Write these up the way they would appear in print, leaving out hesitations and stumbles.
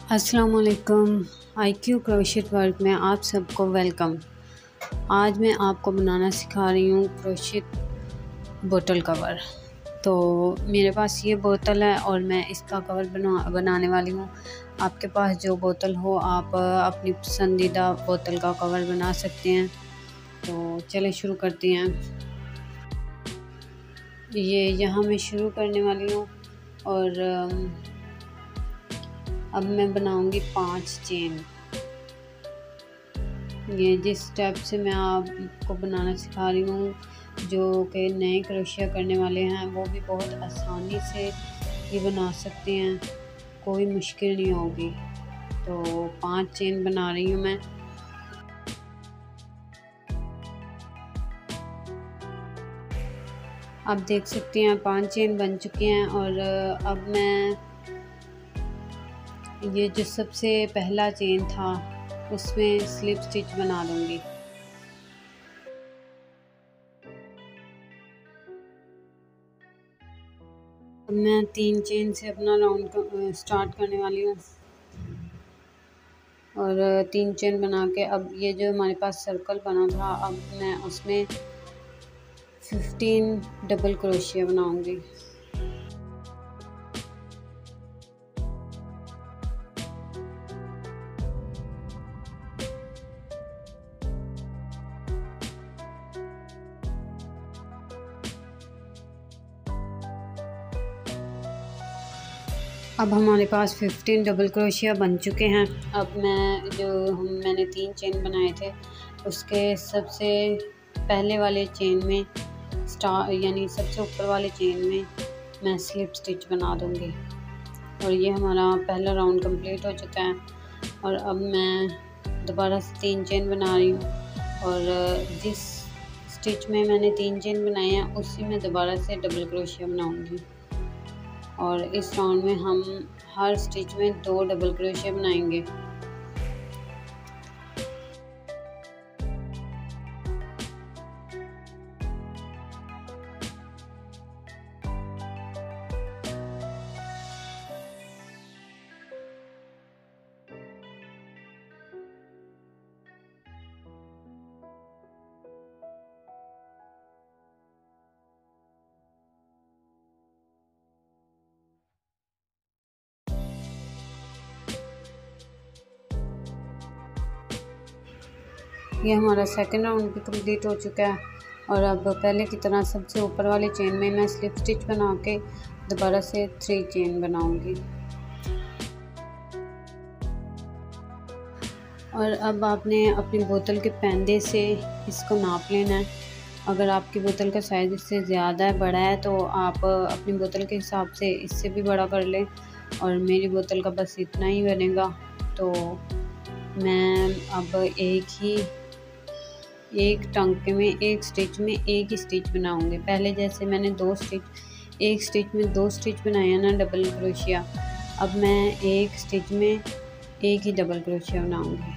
अस्सलाम वालेकुम। IQ crochet work में आप सबको वेलकम। आज मैं आपको बनाना सिखा रही हूँ क्रोशेट बोतल कवर। तो मेरे पास ये बोतल है और मैं इसका कवर बनाने वाली हूँ। आपके पास जो बोतल हो आप अपनी पसंदीदा बोतल का कवर बना सकते हैं। तो चले शुरू करते हैं। ये यहाँ मैं शुरू करने वाली हूँ और अब मैं बनाऊंगी 5 चेन। ये जिस स्टेप से मैं आपको बनाना सिखा रही हूँ, जो कि नए क्रोशिया करने वाले हैं वो भी बहुत आसानी से ये बना सकते हैं, कोई मुश्किल नहीं होगी। तो 5 चेन बना रही हूँ मैं। आप देख सकते हैं 5 चेन बन चुके हैं और अब मैं ये जो सबसे पहला चेन था उसमें स्लिप स्टिच बना दूंगी। अब मैं 3 चेन से अपना राउंड स्टार्ट करने वाली हूँ और 3 चेन बना के अब ये जो हमारे पास सर्कल बना था अब मैं उसमें 15 डबल क्रोशिया बनाऊंगी। अब हमारे पास 15 डबल क्रोशिया बन चुके हैं। अब मैंने 3 चेन बनाए थे उसके सबसे पहले वाले चेन में यानी सबसे ऊपर वाले चेन में मैं स्लिप स्टिच बना दूंगी और ये हमारा पहला राउंड कंप्लीट हो चुका है। और अब मैं दोबारा से 3 चेन बना रही हूँ और जिस स्टिच में मैंने 3 चेन बनाए हैं उसी में दोबारा से डबल क्रोशिया बनाऊंगी और इस राउंड में हम हर स्टिच में 2 डबल क्रोशिया बनाएंगे। ये हमारा सेकंड राउंड भी कंप्लीट हो चुका है और अब पहले की तरह सबसे ऊपर वाले चेन में मैं स्लिप स्टिच बना के दोबारा से 3 चेन बनाऊंगी। और अब आपने अपनी बोतल के पैंदे से इसको नाप लेना है। अगर आपकी बोतल का साइज़ इससे ज़्यादा बड़ा है तो आप अपनी बोतल के हिसाब से इससे भी बड़ा कर लें और मेरी बोतल का बस इतना ही बनेगा। तो मैं अब एक टांके में एक स्टिच में एक ही स्टिच बनाऊंगी। पहले जैसे मैंने एक स्टिच में 2 स्टिच बनाया ना डबल क्रोशिया, अब मैं एक स्टिच में एक ही डबल क्रोशिया बनाऊंगी।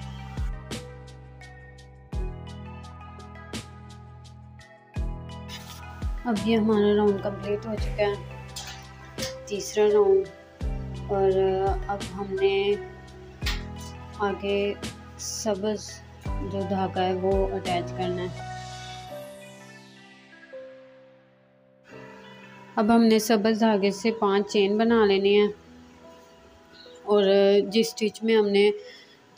अब ये हमारा राउंड कंप्लीट हो चुका है, तीसरा राउंड। और अब हमने आगे सब्ज़ जो धागा है वो अटैच करना है। अब हमने सब्ज़ धागे से 5 चेन बना लेने हैं और जिस स्टिच में हमने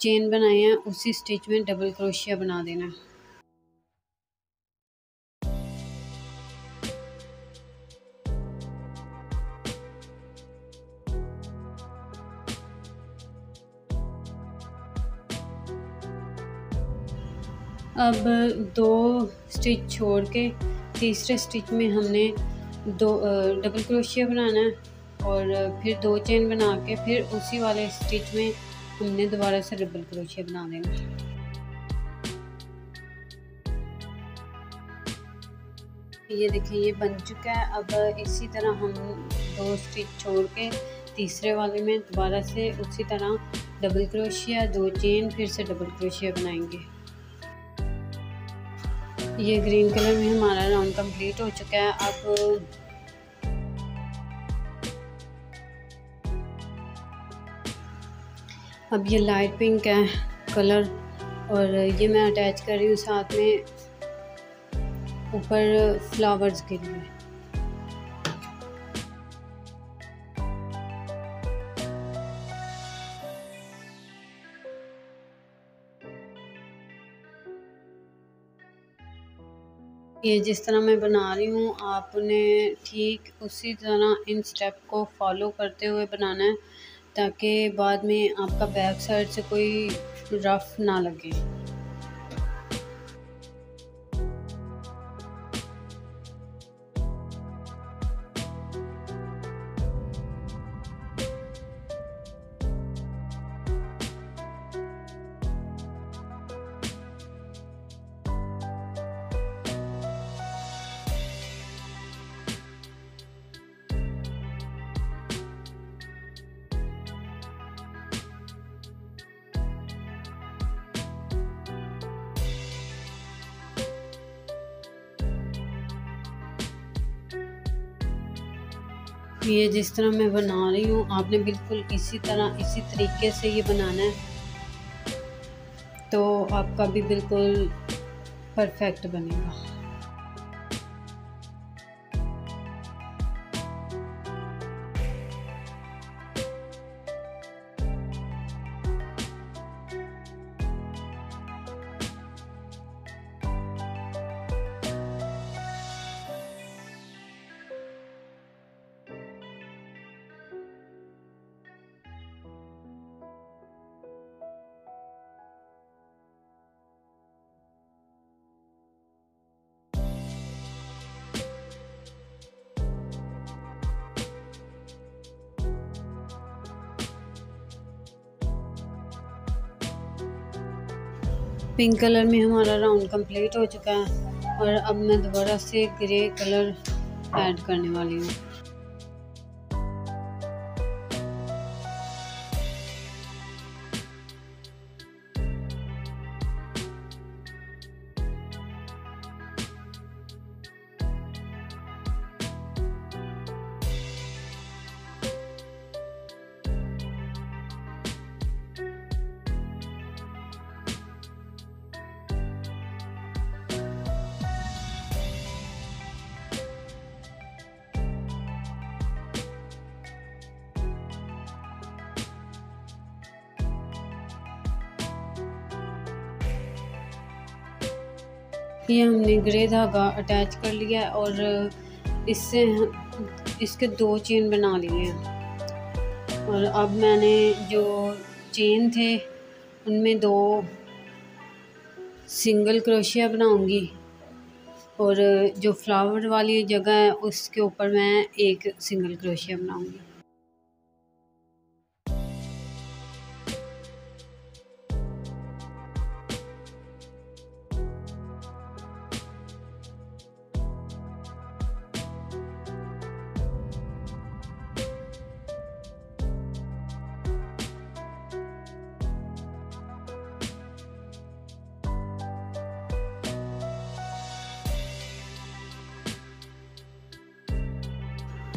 चेन बनाए हैं उसी स्टिच में डबल क्रोशिया बना देना है। अब 2 स्टिच छोड़ के तीसरे स्टिच में हमने 2 डबल क्रोशिया बनाना है और फिर 2 चेन बना के फिर उसी वाले स्टिच में हमने दोबारा से डबल क्रोशिया बना देना है। ये देखिए ये बन चुका है। अब इसी तरह हम 2 स्टिच छोड़ के तीसरे वाले में दोबारा से उसी तरह डबल क्रोशिया 2 चेन फिर से डबल क्रोशिया बनाएंगे। ये ग्रीन कलर में हमारा राउंड कंप्लीट हो चुका है। अब अब ये लाइट पिंक है कलर, और ये मैं अटैच कर रही हूँ साथ में ऊपर फ्लावर्स के लिए। ये जिस तरह मैं बना रही हूँ आपने ठीक उसी तरह इन स्टेप को फॉलो करते हुए बनाना है, ताकि बाद में आपका बैक साइड से कोई रफ ना लगे। ये जिस तरह मैं बना रही हूँ आपने बिल्कुल इसी तरह इसी तरीके से ये बनाना है, तो आपका भी बिल्कुल परफेक्ट बनेगा। पिंक कलर में हमारा राउंड कंप्लीट हो चुका है, और अब मैं दोबारा से ग्रे कलर ऐड करने वाली हूँ। ये हमने ग्रे धागा अटैच कर लिया है और इससे इसके 2 चेन बना लिए हैं। और अब मैंने जो चेन थे उनमें 2 सिंगल क्रोशिया बनाऊंगी, और जो फ्लावर वाली जगह है उसके ऊपर मैं 1 सिंगल क्रोशिया बनाऊंगी।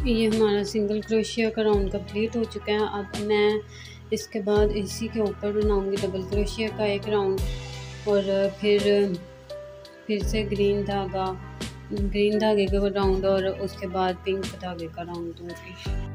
ये हमारा सिंगल क्रोशिया का राउंड कंप्लीट हो चुका है। अब मैं इसके बाद इसी के ऊपर बनाऊंगी डबल क्रोशिया का 1 राउंड, और फिर से ग्रीन धागे का राउंड, और उसके बाद पिंक धागे का राउंड दूंगी।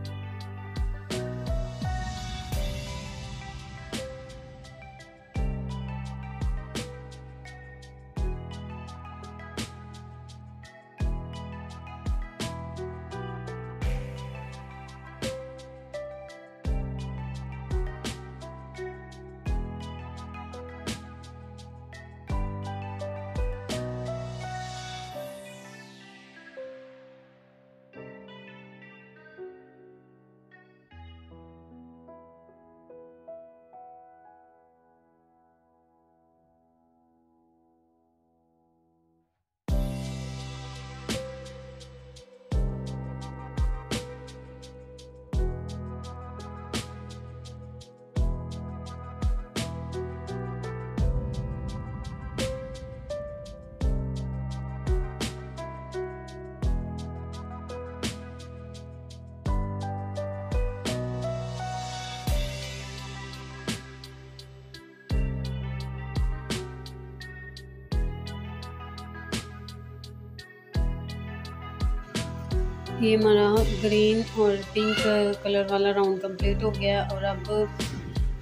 ये हमारा ग्रीन और पिंक कलर वाला राउंड कंप्लीट हो गया और अब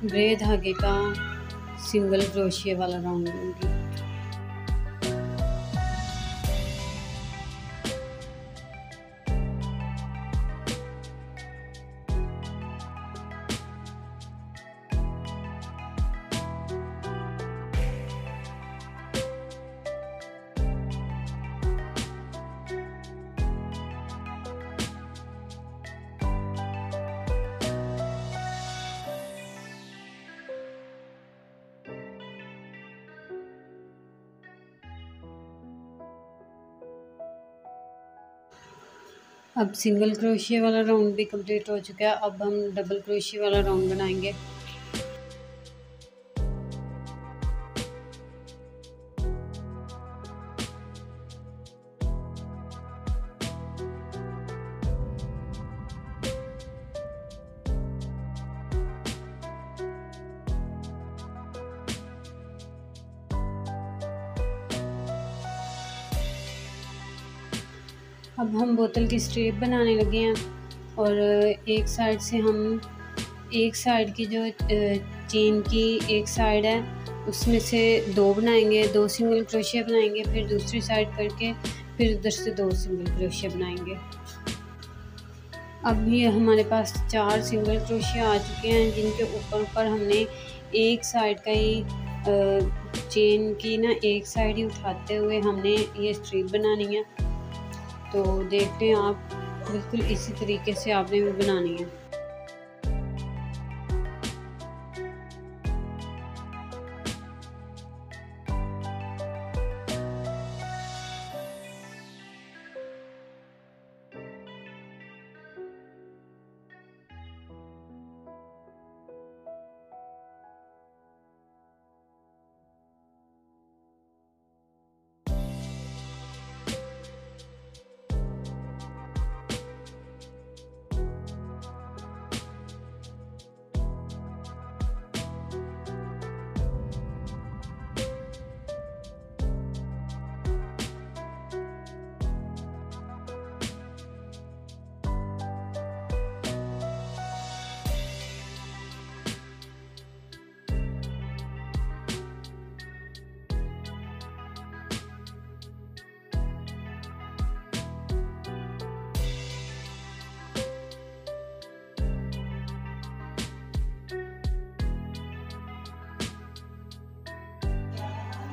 ग्रे धागे का सिंगल क्रोशिया वाला राउंड लूँगी। अब सिंगल क्रोशिया वाला राउंड भी कंप्लीट हो चुका है। अब हम डबल क्रोशिया वाला राउंड बनाएंगे। अब हम बोतल की स्ट्रिप बनाने लगे हैं और एक साइड से हम एक साइड की जो चेन की एक साइड है उसमें से 2 बनाएंगे, 2 सिंगल क्रोशिया बनाएंगे, फिर दूसरी साइड करके फिर उधर से 2 सिंगल क्रोशिया बनाएंगे। अब ये हमारे पास 4 सिंगल क्रोशिया आ चुके हैं जिनके ऊपर हमने एक साइड का ही चेन की ना एक साइड ही उठाते हुए हमने ये स्ट्रिप बनानी है। तो देखते हैं आप, बिल्कुल इसी तरीके से आपने भी बनानी है।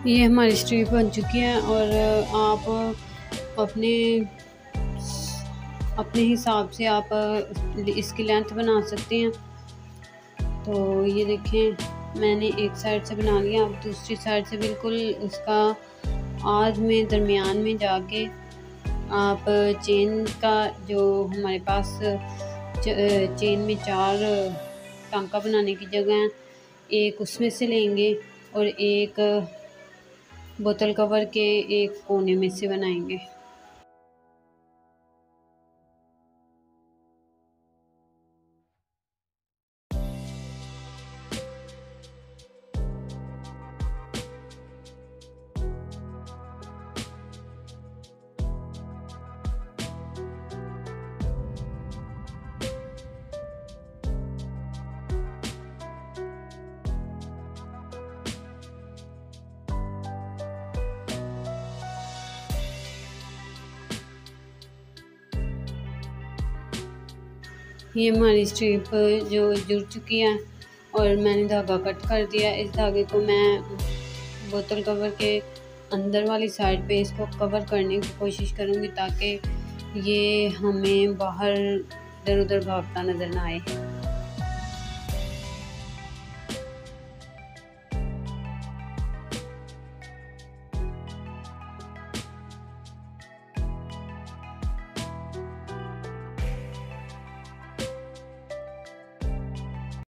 ये हमारी स्ट्रिप बन चुकी है और आप अपने हिसाब से आप इसकी लेंथ बना सकते हैं। तो ये देखें, मैंने एक साइड से बना लिया। अब दूसरी साइड से बिल्कुल उसका आध में दरमियान में जाके आप चेन का जो हमारे पास चेन में 4 टांका बनाने की जगह है, एक उसमें से लेंगे और एक बोतल कवर के एक कोने में से बनाएंगे। ये हमारी स्ट्रिप जो जुड़ चुकी है और मैंने धागा कट कर दिया। इस धागे को मैं बोतल कवर के अंदर वाली साइड पे इसको कवर करने की कोशिश करूँगी ताकि ये हमें बाहर इधर उधर भागता नज़र ना आए।